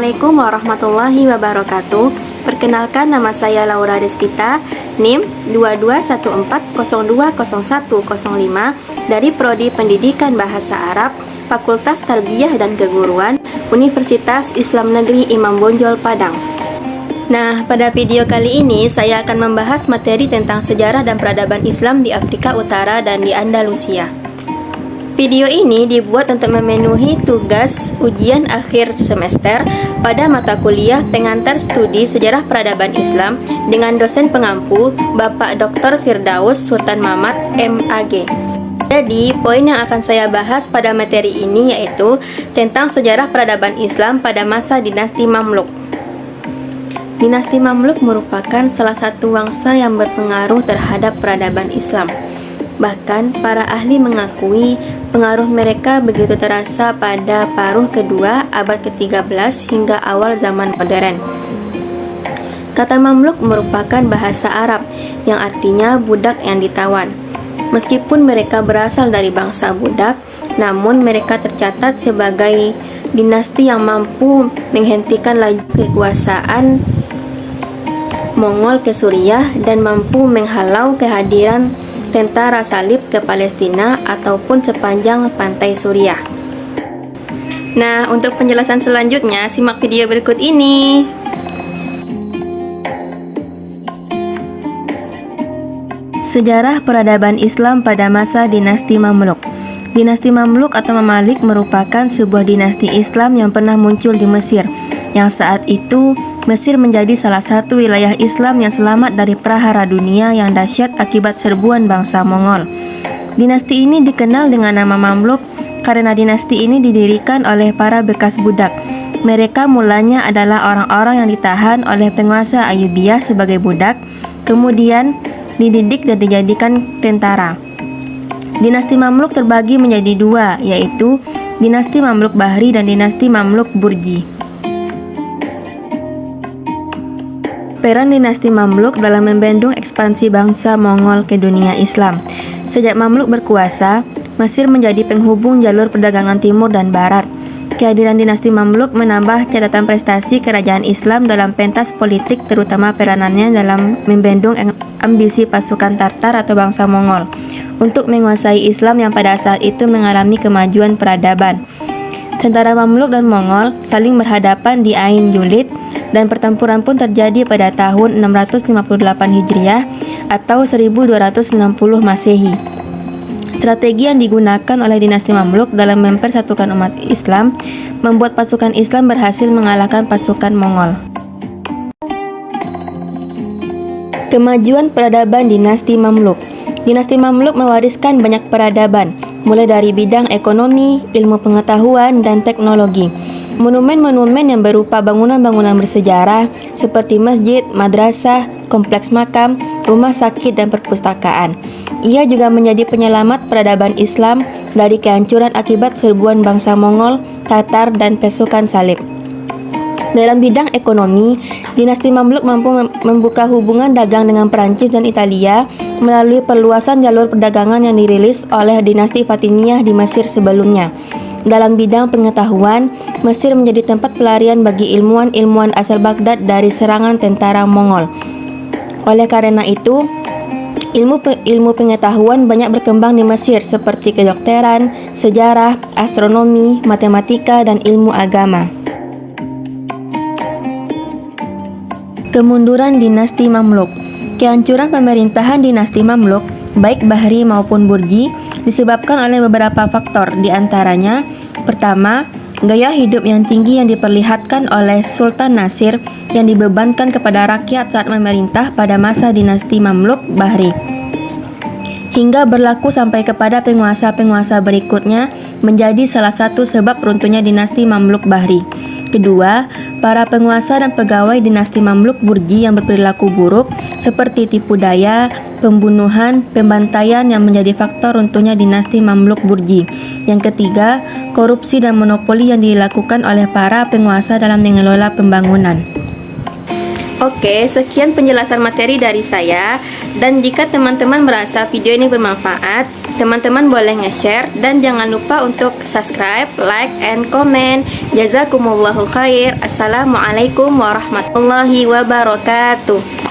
Assalamualaikum warahmatullahi wabarakatuh. Perkenalkan, nama saya Laura Despita, NIM 2214020105 dari Prodi Pendidikan Bahasa Arab, Fakultas Tarbiyah dan Keguruan, Universitas Islam Negeri Imam Bonjol, Padang. Nah, pada video kali ini saya akan membahas materi tentang sejarah dan peradaban Islam di Afrika Utara dan di Andalusia. Video ini dibuat untuk memenuhi tugas ujian akhir semester pada mata kuliah pengantar studi sejarah peradaban Islam dengan dosen pengampu Bapak Dr. Firdaus Sultan Mamat, MAG. Jadi, poin yang akan saya bahas pada materi ini yaitu tentang sejarah peradaban Islam pada masa dinasti Mamluk. Dinasti Mamluk merupakan salah satu bangsa yang berpengaruh terhadap peradaban Islam. Bahkan, para ahli mengakui pengaruh mereka begitu terasa pada paruh kedua abad ke-13 hingga awal zaman modern. Kata Mamluk merupakan bahasa Arab yang artinya budak yang ditawan. Meskipun mereka berasal dari bangsa budak, namun mereka tercatat sebagai dinasti yang mampu menghentikan laju kekuasaan Mongol ke Suriah dan mampu menghalau kehadiran tentara salib ke Palestina ataupun sepanjang pantai Suriah. Nah, untuk penjelasan selanjutnya, simak video berikut ini. Sejarah peradaban Islam pada masa dinasti Mamluk. Dinasti Mamluk atau Mamalik merupakan sebuah dinasti Islam yang pernah muncul di Mesir, yang saat itu Mesir menjadi salah satu wilayah Islam yang selamat dari prahara dunia yang dahsyat akibat serbuan bangsa Mongol. Dinasti ini dikenal dengan nama Mamluk karena dinasti ini didirikan oleh para bekas budak. Mereka mulanya adalah orang-orang yang ditahan oleh penguasa Ayyubiyah sebagai budak, kemudian dididik dan dijadikan tentara. Dinasti Mamluk terbagi menjadi dua, yaitu dinasti Mamluk Bahri dan dinasti Mamluk Burji. Peran dinasti Mamluk dalam membendung ekspansi bangsa Mongol ke dunia Islam. Sejak Mamluk berkuasa, Mesir menjadi penghubung jalur perdagangan timur dan barat. Kehadiran dinasti Mamluk menambah catatan prestasi kerajaan Islam dalam pentas politik, terutama peranannya dalam membendung ambisi pasukan Tartar atau bangsa Mongol untuk menguasai Islam yang pada saat itu mengalami kemajuan peradaban. Tentara Mamluk dan Mongol saling berhadapan di Ain Julid dan pertempuran pun terjadi pada tahun 658 Hijriah atau 1260 Masehi. Strategi yang digunakan oleh dinasti Mamluk dalam mempersatukan umat Islam membuat pasukan Islam berhasil mengalahkan pasukan Mongol. Kemajuan peradaban dinasti Mamluk. Dinasti Mamluk mewariskan banyak peradaban, mulai dari bidang ekonomi, ilmu pengetahuan, dan teknologi. Monumen-monumen yang berupa bangunan-bangunan bersejarah seperti masjid, madrasah, kompleks makam, rumah sakit, dan perpustakaan. Ia juga menjadi penyelamat peradaban Islam dari kehancuran akibat serbuan bangsa Mongol, Tatar, dan pasukan salib. Dalam bidang ekonomi, dinasti Mamluk mampu membuka hubungan dagang dengan Perancis dan Italia melalui perluasan jalur perdagangan yang dirilis oleh dinasti Fatimiyah di Mesir sebelumnya. Dalam bidang pengetahuan, Mesir menjadi tempat pelarian bagi ilmuwan-ilmuwan asal Baghdad dari serangan tentara Mongol. Oleh karena itu, ilmu pengetahuan banyak berkembang di Mesir seperti kedokteran, sejarah, astronomi, matematika, dan ilmu agama. Kemunduran dinasti Mamluk. Kehancuran pemerintahan dinasti Mamluk, baik Bahri maupun Burji, disebabkan oleh beberapa faktor, di antaranya: pertama, gaya hidup yang tinggi yang diperlihatkan oleh Sultan Nasir yang dibebankan kepada rakyat saat memerintah pada masa dinasti Mamluk Bahri, hingga berlaku sampai kepada penguasa-penguasa berikutnya, menjadi salah satu sebab runtuhnya dinasti Mamluk Bahri. Kedua, para penguasa dan pegawai dinasti Mamluk Burji yang berperilaku buruk seperti tipu daya, pembunuhan, pembantaian yang menjadi faktor runtuhnya dinasti Mamluk Burji. Yang ketiga, korupsi dan monopoli yang dilakukan oleh para penguasa dalam mengelola pembangunan. Oke, sekian penjelasan materi dari saya, dan jika teman-teman merasa video ini bermanfaat, Teman-teman boleh nge-share dan jangan lupa untuk subscribe, like, and comment. Jazakumullahu khair. Assalamualaikum warahmatullahi wabarakatuh.